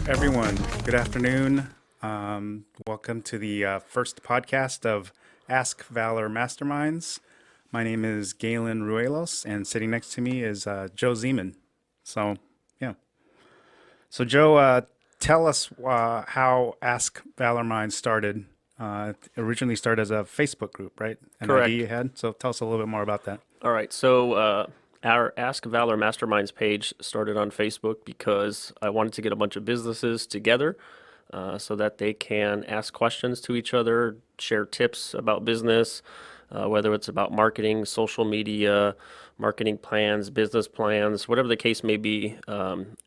everyone. Good afternoon. Welcome to the first podcast of Ask Valor Masterminds. My name is Galen Ruelos, and sitting next to me is Joe Zeman. So, yeah. So, Joe, tell us how Ask Valor Minds started. It originally started as a Facebook group, right? An idea Correct. you had. So, tell us a little bit more about that. All right. So our Ask Valor Masterminds page started on Facebook because I wanted to get a bunch of businesses together so that they can ask questions to each other, share tips about business, whether it's about marketing, social media, marketing plans, business plans, whatever the case may be.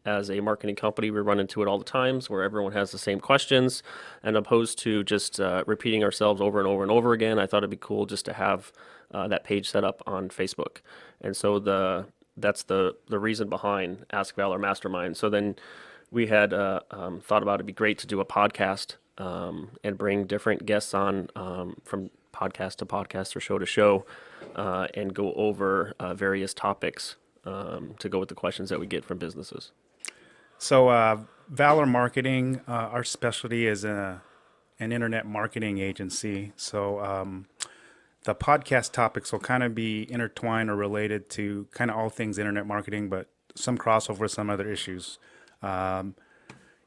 As a marketing company, we run into it all the times where everyone has the same questions, and opposed to just repeating ourselves over and over and over again, I thought it'd be cool just to have that page set up on Facebook. And so that's the reason behind Ask Valor Mastermind. So then we had thought about it'd be great to do a podcast and bring different guests on from podcast to podcast or show to show and go over various topics to go with the questions that we get from businesses. So, Valor Marketing, our specialty is an internet marketing agency. So, the podcast topics will kind of be intertwined or related to kind of all things internet marketing, but some crossover with some other issues. Um,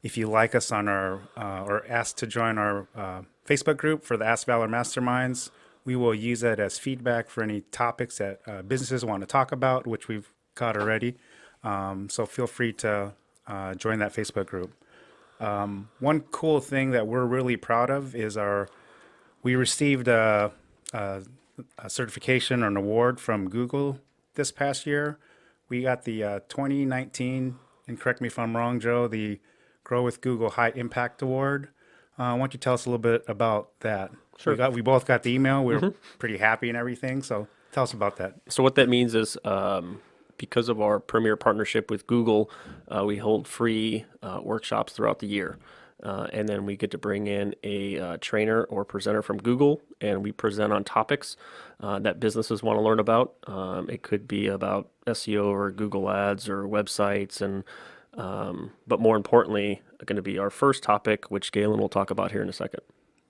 if you like us on our or ask to join our Facebook group for the Ask Valor Masterminds, we will use that as feedback for any topics that businesses want to talk about, which we've got already. So feel free to join that Facebook group. One cool thing that we're really proud of is we received a, a certification or an award from Google this past year. We got the 2019, and correct me if I'm wrong, Joe, the Grow with Google High Impact Award. Why don't you tell us a little bit about that? Sure. We both got the email. We were pretty happy and everything. So tell us about that. So what that means is because of our premier partnership with Google, we hold free workshops throughout the year. And then we get to bring in a trainer or presenter from Google, and we present on topics that businesses want to learn about. It could be about SEO or Google Ads or websites, and but more importantly, going to be our first topic, which Galen will talk about here in a second.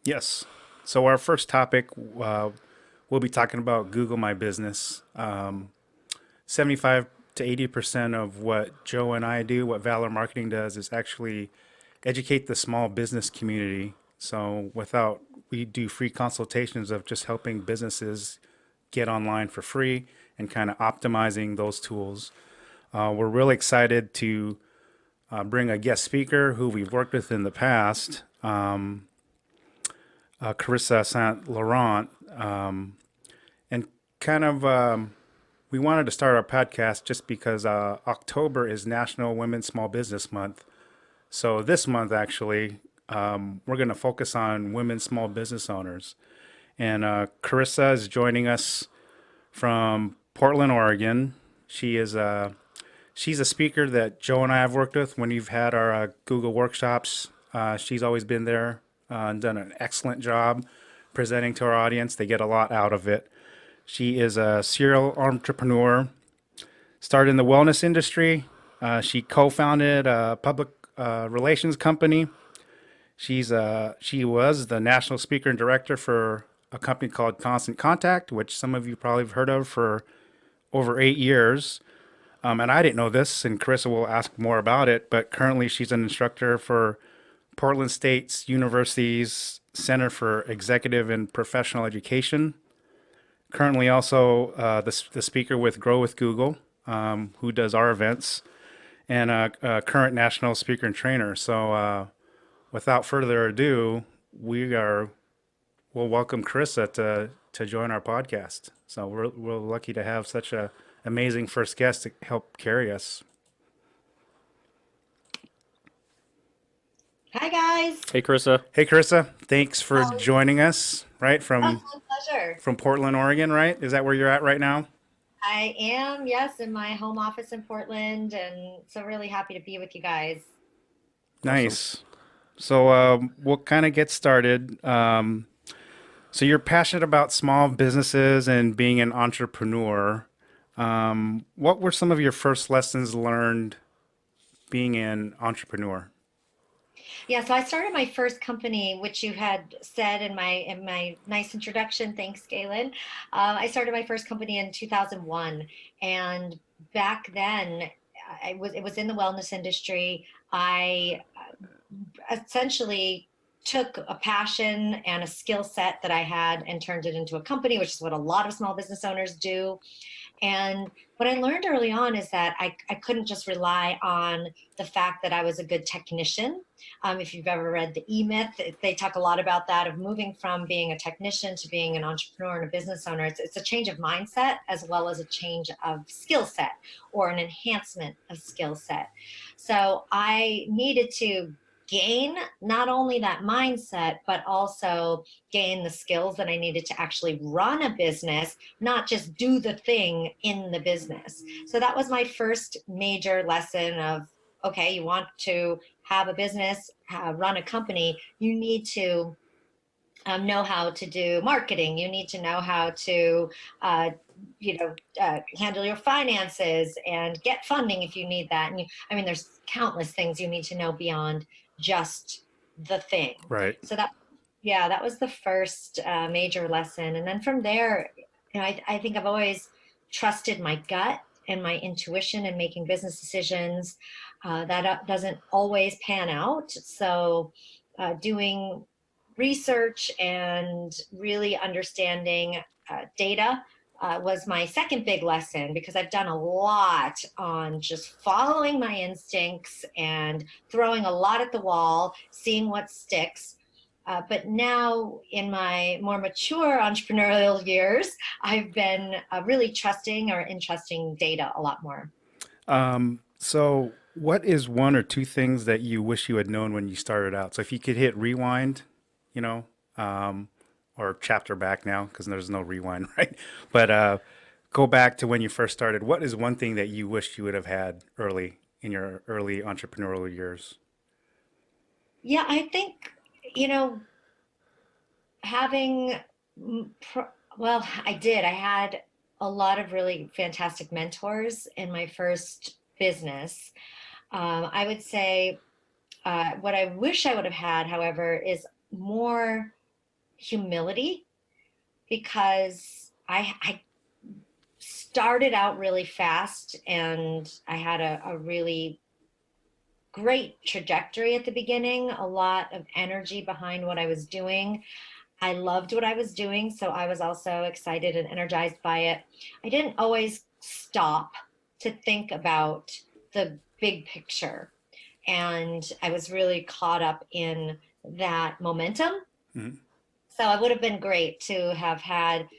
Yes. So our first topic, we'll be talking about Google My Business. 75 to 80% of what Joe and I do, what Valor Marketing does, is actually educate the small business community. So we do free consultations of just helping businesses get online for free and kind of optimizing those tools. We're really excited to bring a guest speaker who we've worked with in the past, Corissa Saint Laurent, and kind of we wanted to start our podcast just because October is National Women's Small Business Month. So this month, actually, we're going to focus on women small business owners. And Corissa is joining us from Portland, Oregon. She's a speaker that Joe and I have worked with when we've had our Google workshops. She's always been there and done an excellent job presenting to our audience. They get a lot out of it. She is a serial entrepreneur, started in the wellness industry. She co-founded a public relations company. She was the national speaker and director for a company called Constant Contact, which some of you probably have heard of for over 8 years. And I didn't know this, and Corissa will ask more about it, but currently she's an instructor for Portland State's University's Center for Executive and Professional Education. Currently also the speaker with Grow with Google, who does our events, and a current national speaker and trainer. So without further ado, we'll welcome Corissa to join our podcast. So we're lucky to have such a amazing first guest to help carry us. Hi guys. Hey, Carissa. Hey, Corissa, thanks for Oh, joining us. Right oh, my from pleasure. from Portland, Oregon, right? Is that where you're at right now? I am, yes, in my home office in Portland, and so really happy to be with you guys. Awesome. Nice. So we'll kind of get started. So you're passionate about small businesses and being an entrepreneur. What were some of your first lessons learned being an entrepreneur? Yeah, so I started my first company, which you had said in my nice introduction. Thanks, Galen. I started my first company in 2001, and back then, it was in the wellness industry. I essentially took a passion and a skill set that I had and turned it into a company, which is what a lot of small business owners do. And what I learned early on is that I couldn't just rely on the fact that I was a good technician. If you've ever read the E-Myth, they talk a lot about that, of moving from being a technician to being an entrepreneur and a business owner. It's a change of mindset as well as a change of skill set, or an enhancement of skill set. So I needed to gain not only that mindset, but also gain the skills that I needed to actually run a business, not just do the thing in the business. So that was my first major lesson of, okay, you want to have a business, run a company, you need to know how to do marketing. You need to know how to, handle your finances and get funding if you need that. And there's countless things you need to know beyond just the thing. Right. So that was the first major lesson. And then from there, I think I've always trusted my gut and my intuition in making business decisions. That doesn't always pan out. So doing research and really understanding data was my second big lesson, because I've done a lot on just following my instincts and throwing a lot at the wall, seeing what sticks. But now, in my more mature entrepreneurial years, I've been really trusting or entrusting data a lot more. So what is one or two things that you wish you had known when you started out? So if you could hit rewind, you know, um, or chapter back now, because there's no rewind, right? But go back to when you first started. What is one thing that you wish you would have had early in your early entrepreneurial years? Yeah, I think, you know, having, well, I did. I had a lot of really fantastic mentors in my first business. I would say what I wish I would have had, however, is more humility, because I started out really fast, and I had a really great trajectory at the beginning, a lot of energy behind what I was doing. I loved what I was doing, so I was also excited and energized by it. I didn't always stop to think about the big picture, and I was really caught up in that momentum. Mhm. So it would have been great to have had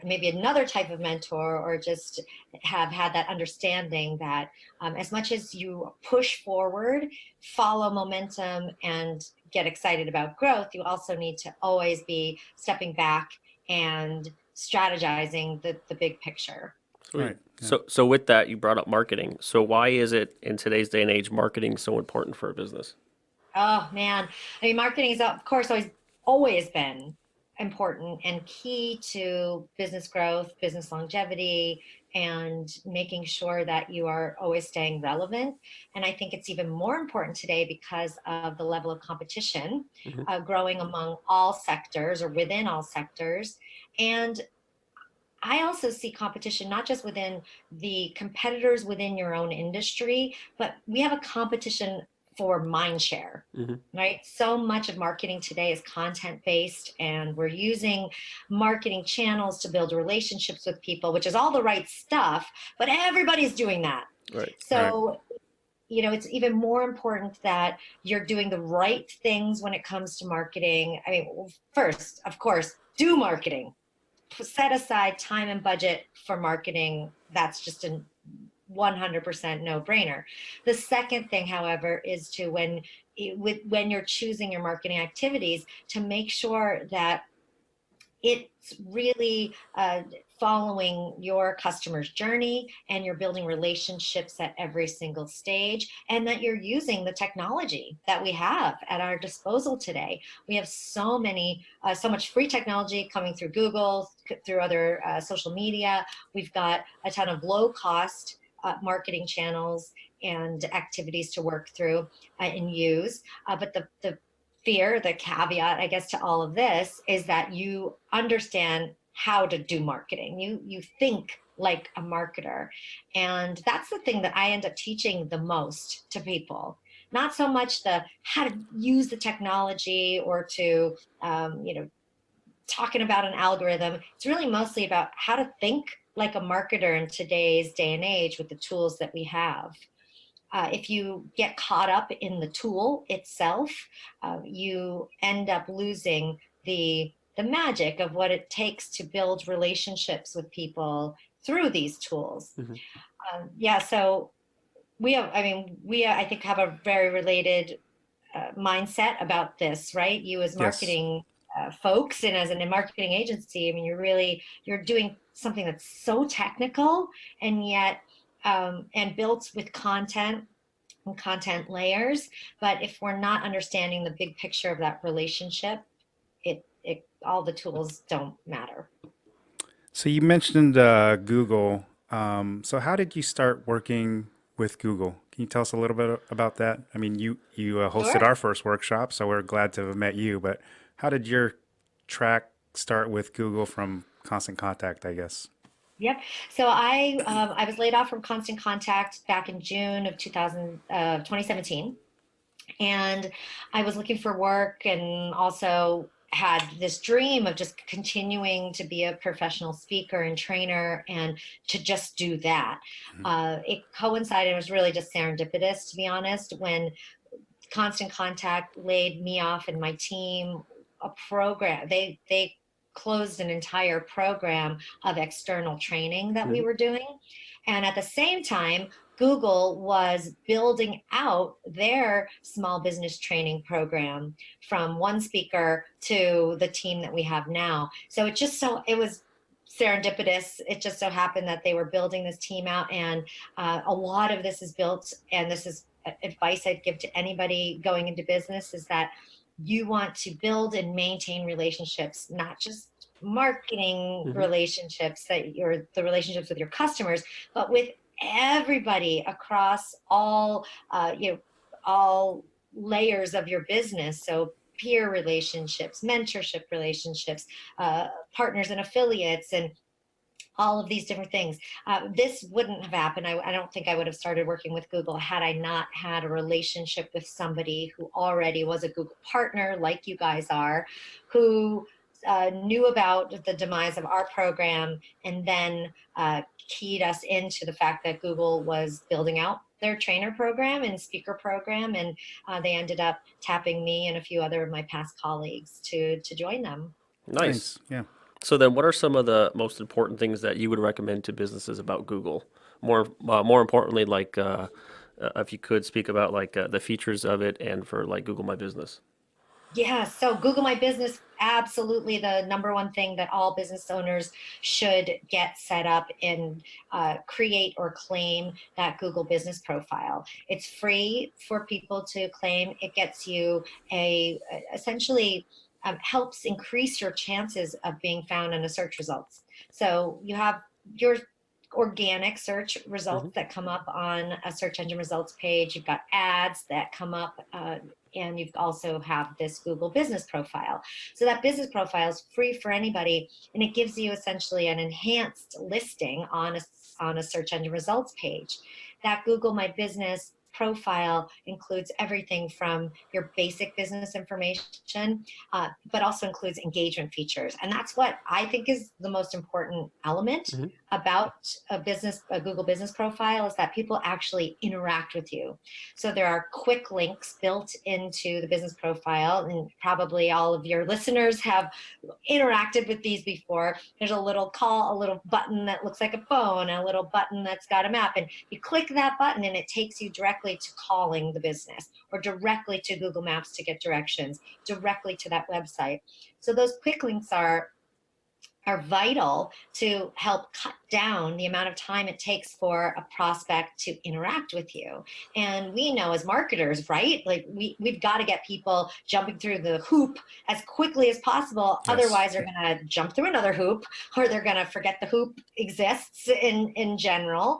maybe another type of mentor, or just have had that understanding that as much as you push forward, follow momentum, and get excited about growth, you also need to always be stepping back and strategizing the big picture. Sweet. Right. Yeah. So with that, you brought up marketing. So why is it in today's day and age marketing so important for a business? Oh man, marketing is of course always been important and key to business growth, business longevity, and making sure that you are always staying relevant. And I think it's even more important today because of the level of competition Hmm. growing among all sectors, or within all sectors. And I also see competition not just within the competitors within your own industry, but we have a competition for mind share, Hmm. right? So much of marketing today is content based, and we're using marketing channels to build relationships with people, which is all the right stuff, but everybody's doing that. Right. Right. So, it's even more important that you're doing the right things when it comes to marketing. First, of course, do marketing, set aside time and budget for marketing. That's just a 100% no brainer. The second thing, however, is to when you're choosing your marketing activities, to make sure that it's really following your customer's journey, and you're building relationships at every single stage, and that you're using the technology that we have at our disposal today. We have so much free technology coming through Google, through other social media. We've got a ton of low cost marketing channels and activities to work through and use. But the fear, the caveat, I guess, to all of this is that you understand how to do marketing. You think like a marketer. And that's the thing that I end up teaching the most to people. Not so much the how to use the technology or to, talking about an algorithm. It's really mostly about how to think like a marketer in today's day and age with the tools that we have. If you get caught up in the tool itself, you end up losing the magic of what it takes to build relationships with people through these tools. Mm-hmm. Yeah, so I think have a very related mindset about this, right? You as Yes. marketing folks and as a marketing agency, I mean, you're doing something that's so technical and yet and built with content and content layers. But if we're not understanding the big picture of that relationship, it all the tools don't matter. So you mentioned Google. So how did you start working with Google? Can you tell us a little bit about that? I mean, you hosted Sure. our first workshop, so we're glad to have met you. But how did your track start with Google from Constant Contact, I guess? Yep. So I was laid off from Constant Contact back in June of 2017, and I was looking for work and also had this dream of just continuing to be a professional speaker and trainer and to just do that. Mhm. It coincided, it was really just serendipitous, to be honest, when Constant Contact laid me off and my team a program. They closed an entire program of external training that we Mm-hmm. were doing. And at the same time, Google was building out their small business training program from one speaker to the team that we have now. So it was serendipitous. It just so happened that they were building this team out, and a lot of this is built, and this is advice I'd give to anybody going into business, is that you want to build and maintain relationships, not just marketing Mm-hmm. relationships the relationships with your customers, but with everybody across all layers of your business. So peer relationships, mentorship relationships, partners and affiliates, and all of these different things. This wouldn't have happened. I don't think I would have started working with Google had I not had a relationship with somebody who already was a Google partner, like you guys are, who knew about the demise of our program and then keyed us into the fact that Google was building out their trainer program and speaker program. And they ended up tapping me and a few other of my past colleagues to join them. Nice. Nice. Yeah. So then, what are some of the most important things that you would recommend to businesses about Google? More importantly, like if you could speak about like the features of it, and for like Google My Business. Yeah, so Google My Business, absolutely the number one thing that all business owners should get set up and create or claim that Google business profile. It's free for people to claim. It gets you essentially helps increase your chances of being found in the search results. So you have your organic search Mm-hmm. results that come up on a search engine results page. You've got ads that come up, and you also have this Google business profile. So that business profile is free for anybody, and it gives you essentially an enhanced listing on a search engine results page. That Google My Business profile includes everything from your basic business information, but also includes engagement features. And that's what I think is the most important element Mm-hmm. about a Google business profile, is that people actually interact with you. So there are quick links built into the business profile, and probably all of your listeners have interacted with these before. There's a little button that looks like a phone, and a little button that's got a map, and you click that button and it takes you directly to calling the business, or directly to Google Maps to get directions, directly to that website. So those quick links are are vital to help cut down the amount of time it takes for a prospect to interact with you. And we know as marketers, right? Like we've got to get people jumping through the hoop as quickly as possible. Yes. Otherwise, they're going to jump through another hoop, or they're going to forget the hoop exists in general.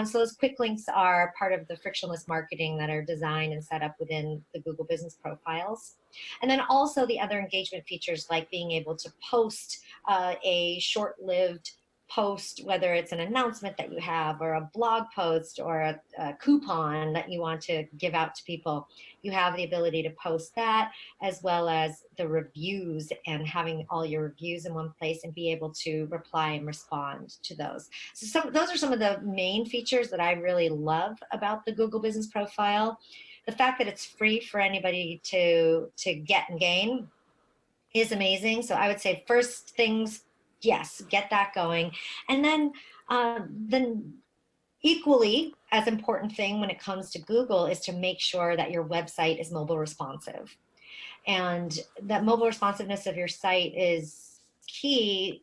So those quick links are part of the frictionless marketing that are designed and set up within the Google business profiles. And then also the other engagement features, like being able to post a short-lived post, whether it's an announcement that you have or a blog post or a coupon that you want to give out to people. You have the ability to post that, as well as the reviews, and having all your reviews in one place and be able to reply and respond to those. So those are some of the main features that I really love about the Google Business Profile. The fact that it's free for anybody to get and gain is amazing. So I would say first things, yes, get that going. And then equally as important thing when it comes to Google is to make sure that your website is mobile responsive. And that mobile responsiveness of your site is key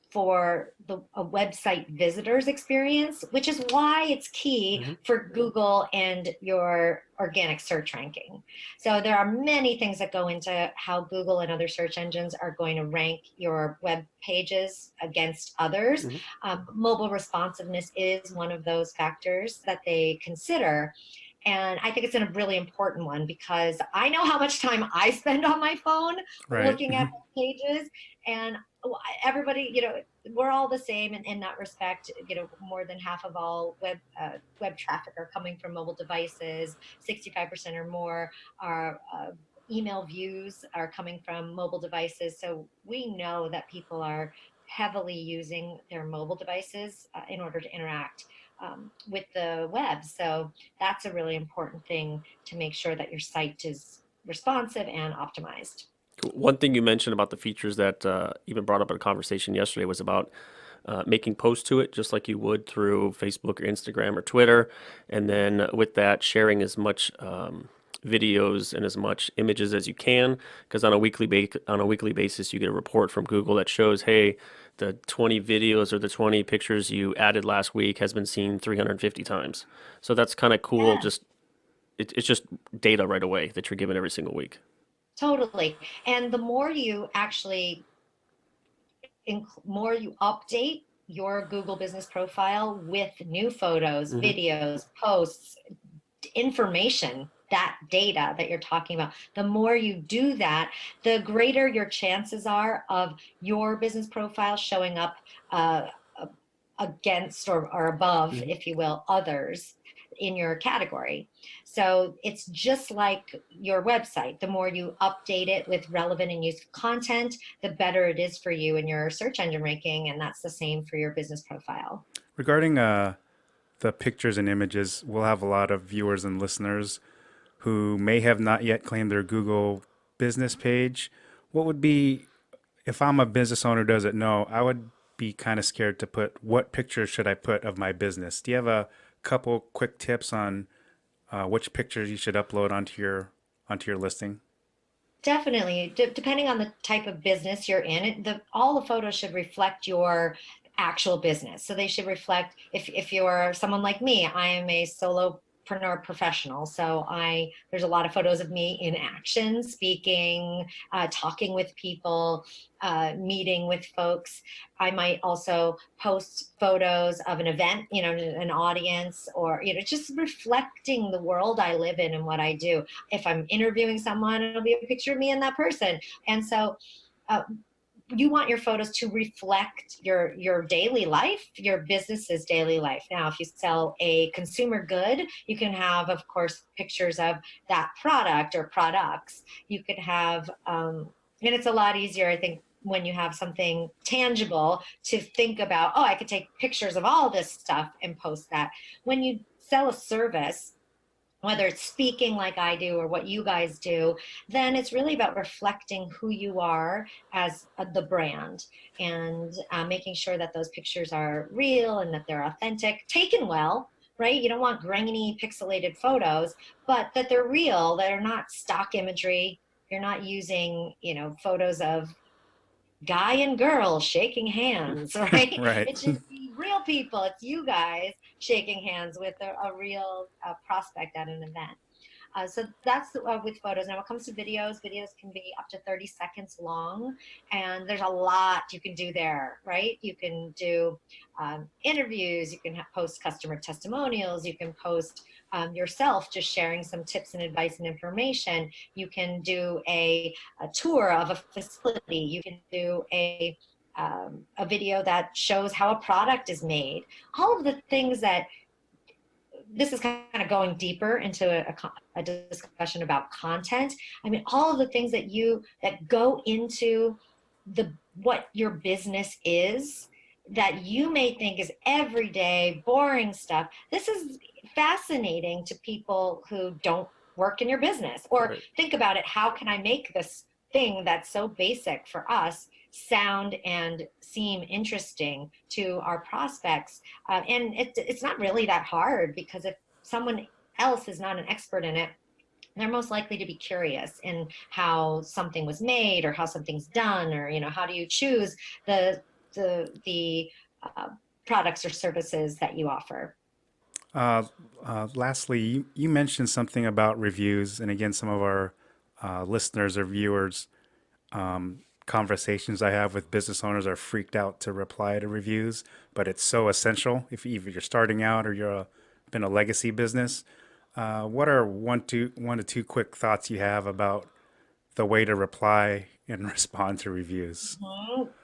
for a website visitor's experience, which is why it's key for Google and your organic search ranking. So there are many things that go into how Google and other search engines are going to rank your web pages against others. Mobile responsiveness is one of those factors that they consider. And I think it's a really important one, because I know how much time I spend on my phone looking at pages, and everybody, we're all the same in that respect. More than half of all web traffic are coming from mobile devices. 65% or more are email views are coming from mobile devices. So we know that people are heavily using their mobile devices in order to interact with the web. So that's a really important thing, to make sure that your site is responsive and optimized. One thing you mentioned about the features that even brought up in a conversation yesterday was about making posts to it, just like you would through Facebook or Instagram or Twitter. And then with that, sharing as much videos and as much images as you can, because on a weekly basis, you get a report from Google that shows, hey, the 20 videos or the 20 pictures you added last week has been seen 350 times. So that's kind of cool. Yeah. It's just data right away that you're given every single week. Totally. And the more you update your Google business profile with new photos, videos, posts, information, that data that you're talking about, the more you do that, the greater your chances are of your business profile showing up against or above, if you will, others in your category. So it's just like your website. The more you update it with relevant and useful content, the better it is for you in your search engine ranking. And that's the same for your business profile. Regarding the pictures and images, we'll have a lot of viewers and listeners who may have not yet claimed their Google business page. What would be, if I'm a business owner who doesn't know, I would be kind of scared to put, what pictures should I put of my business? Do you have a couple quick tips on which pictures you should upload onto your listing? Definitely. Depending on the type of business you're in, all the photos should reflect your actual business. So they should reflect, if you're someone like me, I am a solopreneur professional. So there's a lot of photos of me in action, speaking, talking with people, meeting with folks. I might also post photos of an event, an audience, or, just reflecting the world I live in and what I do. If I'm interviewing someone, it'll be a picture of me and that person. And so you want your photos to reflect your daily life, your business's daily life. Now, if you sell a consumer good, you can have, of course, pictures of that product or products. You could have, and it's a lot easier, I think, when you have something tangible to think about, I could take pictures of all this stuff and post that. When you sell a service, whether it's speaking like I do or what you guys do, then it's really about reflecting who you are as the brand, and making sure that those pictures are real and that they're authentic, taken well, right? You don't want grainy, pixelated photos, but that they're real, that are not stock imagery. You're not using, photos of guy and girl shaking hands, right? Right. It should be real people. It's you guys shaking hands with a real prospect at an event. So that's with photos. Now, when it comes to videos, videos can be up to 30 seconds long, and there's a lot you can do there, right? You can do interviews, you can post customer testimonials, you can post yourself just sharing some tips and advice and information. You can do a tour of a facility. You can do a video that shows how a product is made. All of the things that this is kind of going deeper into a discussion about content. I mean, all of the things that go into what your business is that you may think is everyday, boring stuff. This is fascinating to people who don't work in your business or Right. think about it. How can I make this thing that's so basic for us sound and seem interesting to our prospects? And it's not really that hard, because if someone else is not an expert in it, they're most likely to be curious in how something was made or how something's done, or how do you choose the products or services that you offer. Lastly, you mentioned something about reviews, and again, some of our listeners or viewers conversations I have with business owners are freaked out to reply to reviews, but it's so essential if either you're starting out or been a legacy business. What are one to two quick thoughts you have about the way to reply and respond to reviews?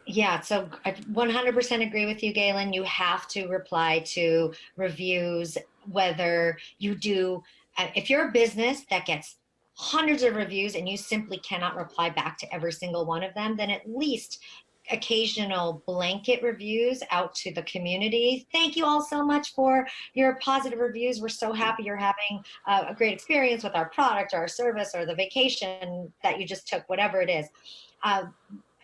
Yeah, so I 100% agree with you, Galen. You have to reply to reviews, whether you do, if you're a business that gets hundreds of reviews and you simply cannot reply back to every single one of them, then at least occasional blanket reviews out to the community. Thank you all so much for your positive reviews. We're so happy you're having a great experience with our product or our service or the vacation that you just took, whatever it is. Uh,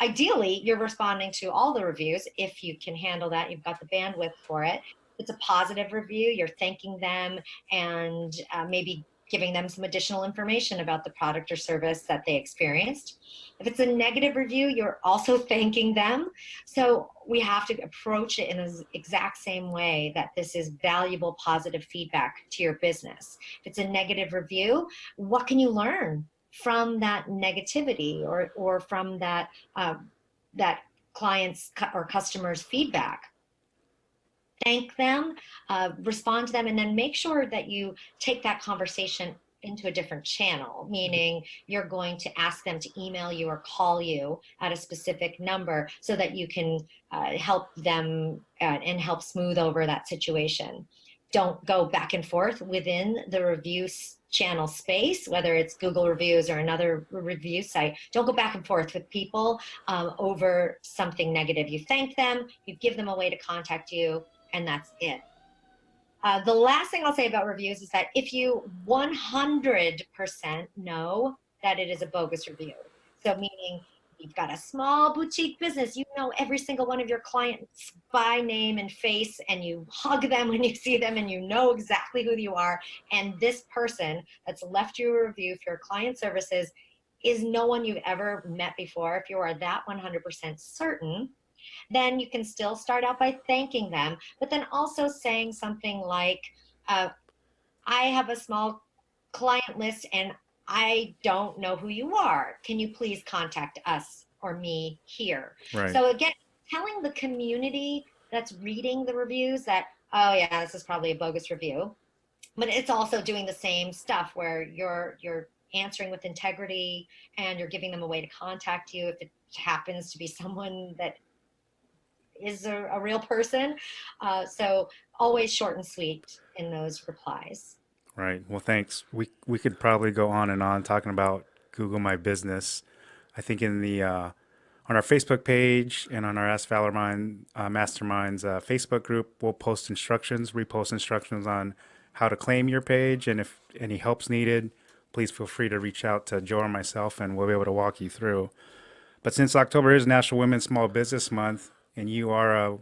Ideally, you're responding to all the reviews if you can handle that. You've got the bandwidth for it. It's a positive review. You're thanking them and maybe giving them some additional information about the product or service that they experienced. If it's a negative review, you're also thanking them. So we have to approach it in the exact same way that this is valuable, positive feedback to your business. If it's a negative review, what can you learn from that negativity or from that client's or customer's feedback? Thank them, respond to them, and then make sure that you take that conversation into a different channel, meaning you're going to ask them to email you or call you at a specific number so that you can help them and help smooth over that situation. Don't go back and forth within the review channel space, whether it's Google reviews or another review site. Don't go back and forth with people over something negative. You thank them, you give them a way to contact you, and that's it. The last thing I'll say about reviews is that if you 100% know that it is a bogus review, so meaning you've got a small boutique business, you know every single one of your clients by name and face, and you hug them when you see them, and you know exactly who you are, and this person that's left you a review for your client services is no one you've ever met before, if you are that 100% certain, then you can still start out by thanking them, but then also saying something like, I have a small client list and I don't know who you are. Can you please contact us or me here? Right. So again, telling the community that's reading the reviews that, oh yeah, this is probably a bogus review, but it's also doing the same stuff where you're answering with integrity and you're giving them a way to contact you if it happens to be someone that is a real person. So always short and sweet in those replies. Right. Well, thanks. We could probably go on and on talking about Google My Business. I think in the on our Facebook page and on our Ask Valor Masterminds Facebook group, we'll post instructions, repost instructions on how to claim your page, and if any help's needed, please feel free to reach out to Joe or myself, and we'll be able to walk you through. But since October is National Women's Small Business Month, and you are a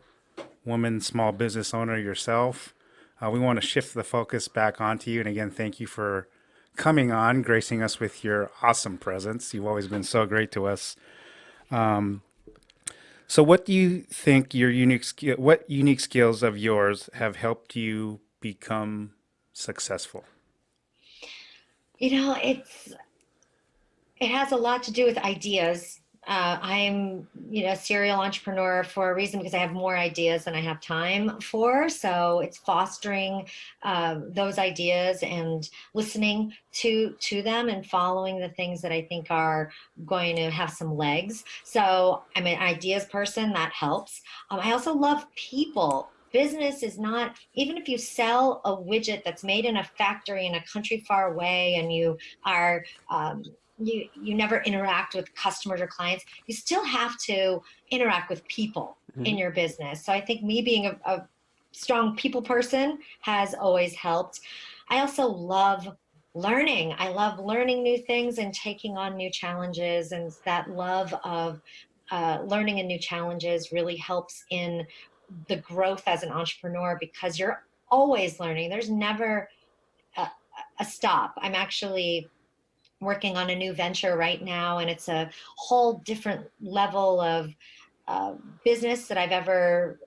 woman small business owner yourself, we want to shift the focus back onto you. And again, thank you for coming on, gracing us with your awesome presence. You've always been so great to us. So what do you think what unique skills of yours have helped you become successful? It's it has a lot to do with ideas. I'm, a serial entrepreneur for a reason because I have more ideas than I have time for. So it's fostering those ideas and listening to them and following the things that I think are going to have some legs. So I'm an ideas person that helps. I also love people. Business is not, even if you sell a widget that's made in a factory in a country far away and you are you never interact with customers or clients, you still have to interact with people in Mhm. your business. So I think me being a strong people person has always helped. I also love learning. I love learning new things and taking on new challenges, and that love of learning and new challenges really helps in the growth as an entrepreneur because you're always learning. There's never a, a stop. I'm actually working on a new venture right now, and it's a whole different level of uh, business that I've ever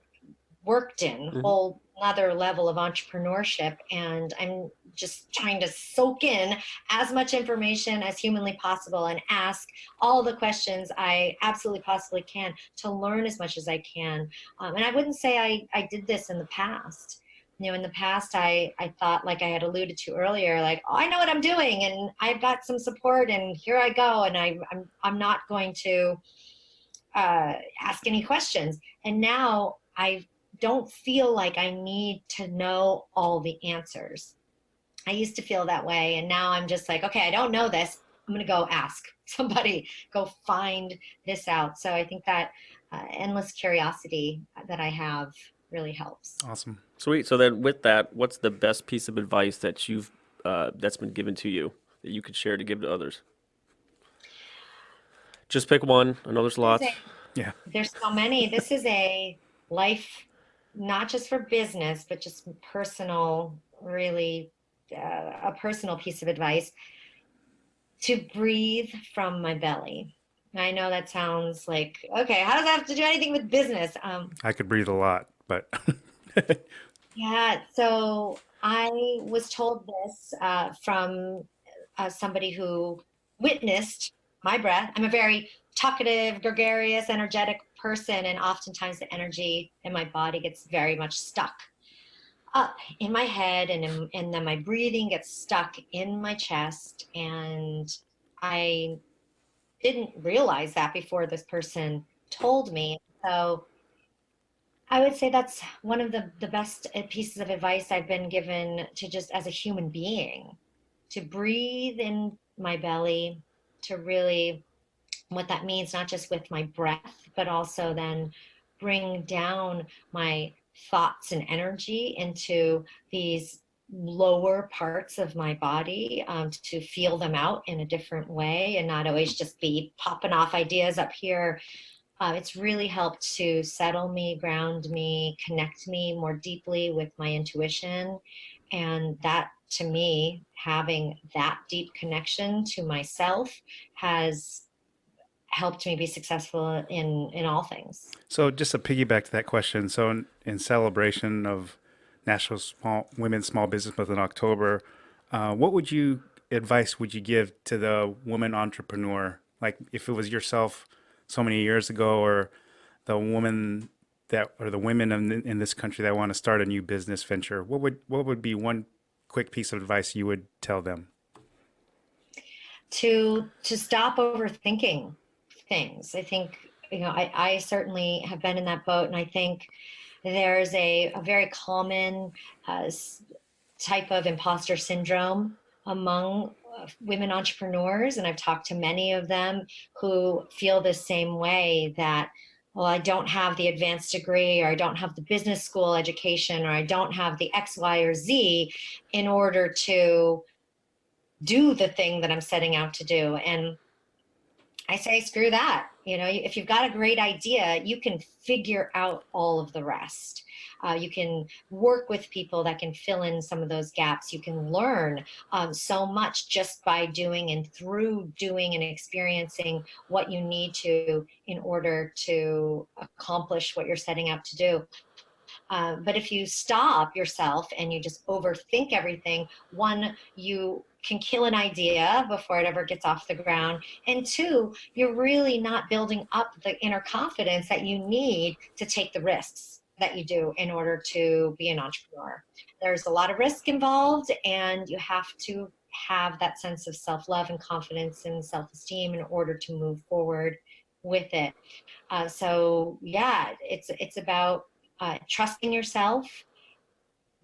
worked in, Mhm. whole another level of entrepreneurship. And I'm just trying to soak in as much information as humanly possible and ask all the questions I absolutely possibly can to learn as much as I can. And I wouldn't say I did this in the past. In the past, I thought, like I had alluded to earlier, like, oh, I know what I'm doing and I've got some support and here I go. And I'm not going to ask any questions. And now I don't feel like I need to know all the answers. I used to feel that way. And now I'm just like, okay, I don't know this. I'm going to go ask somebody, go find this out. So I think that endless curiosity that I have really helps. Awesome. Sweet. So then, with that, what's the best piece of advice that you've that's been given to you that you could share to give to others? Just pick one. I know there's This is a, lots. Yeah. there's so many. This is a life, not just for business, but just personal, really a personal piece of advice to breathe from my belly. I know that sounds like, okay, how does that have to do anything with business? I could breathe a lot, but Yeah, so I was told this from somebody who witnessed my breath. I'm a very talkative, gregarious, energetic person, and oftentimes the energy in my body gets very much stuck up in my head, and then my breathing gets stuck in my chest. And I didn't realize that before this person told me. So I would say that's one of the best pieces of advice I've been given to just as a human being, to breathe in my belly, to really what that means, not just with my breath, but also then bring down my thoughts and energy into these lower parts of my body, to feel them out in a different way and not always just be popping off ideas up here. It's really helped to settle me, ground me, connect me more deeply with my intuition. And that, to me, having that deep connection to myself has helped me be successful in all things. so just to piggyback to that question. So in celebration of National Women's Small Business Month in October, what advice would you give to the woman entrepreneur? Like if it was yourself so many years ago, or the woman or the women in this country that want to start a new business venture, what would be one quick piece of advice you would tell them? To stop overthinking things. I think, I certainly have been in that boat, and I think there's a very common uh, type of imposter syndrome among women entrepreneurs. And I've talked to many of them who feel the same way, that, well, I don't have the advanced degree, or I don't have the business school education, or I don't have the X, Y, or Z in order to do the thing that I'm setting out to do. And I say, screw that. If you've got a great idea, you can figure out all of the rest. You can work with people that can fill in some of those gaps. You can learn so much just by doing and through doing and experiencing what you need to in order to accomplish what you're setting out to do. But if you stop yourself and you just overthink everything, one, you can kill an idea before it ever gets off the ground. And two, you're really not building up the inner confidence that you need to take the risks that you do in order to be an entrepreneur. There's a lot of risk involved, and you have to have that sense of self-love and confidence and self-esteem in order to move forward with it. So yeah, it's about trusting yourself,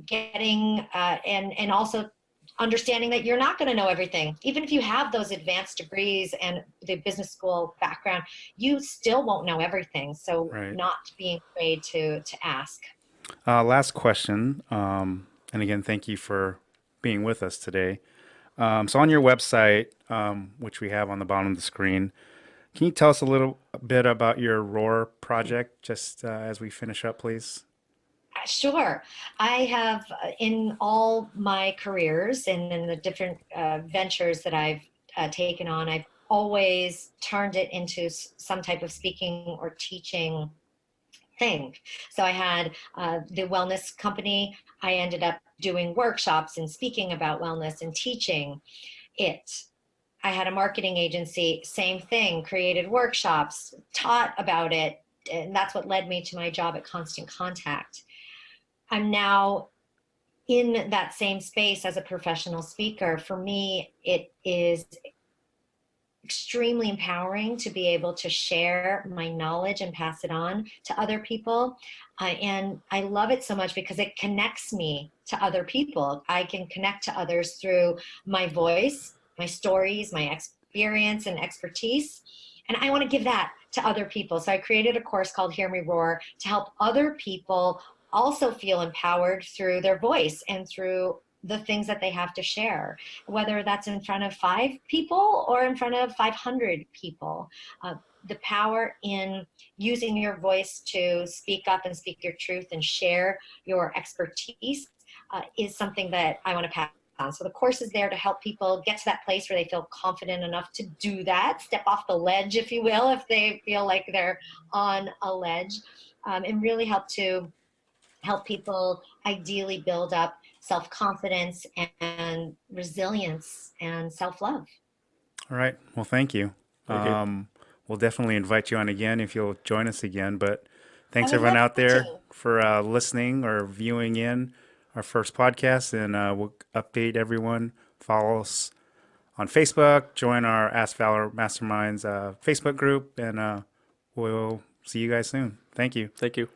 getting and also understanding that you're not going to know everything. Even if you have those advanced degrees and the business school background, you still won't know everything. So Right. not being afraid to ask. Last question. And again, thank you for being with us today. So on your website, which we have on the bottom of the screen, can you tell us a little bit about your Roar project, just as we finish up, please? Sure. I have, in all my careers and in the different ventures that I've taken on, I've always turned it into some type of speaking or teaching thing. So I had the wellness company. I ended up doing workshops and speaking about wellness and teaching it. I had a marketing agency, same thing, created workshops, taught about it. And that's what led me to my job at Constant Contact. I'm now in that same space as a professional speaker. For me, it is extremely empowering to be able to share my knowledge and pass it on to other people. And I love it so much because it connects me to other people. I can connect to others through my voice, my stories, my experience and expertise. And I want to give that to other people. So I created a course called Hear Me Roar to help other people also feel empowered through their voice and through the things that they have to share, whether that's in front of 5 people or in front of 500 people. The power in using your voice to speak up and speak your truth and share your expertise is something that I want to pass on. So the course is there to help people get to that place where they feel confident enough to do that, step off the ledge, if you will, if they feel like they're on a ledge, and really help people ideally build up self-confidence and resilience and self-love. All right. Well, thank you. Thank you. We'll definitely invite you on again if you'll join us again. But I thanks would everyone love out there to. for listening or viewing in our first podcast. And we'll update everyone. Follow us on Facebook. Join our Ask Valor Masterminds Facebook group. And we'll see you guys soon. Thank you. Thank you.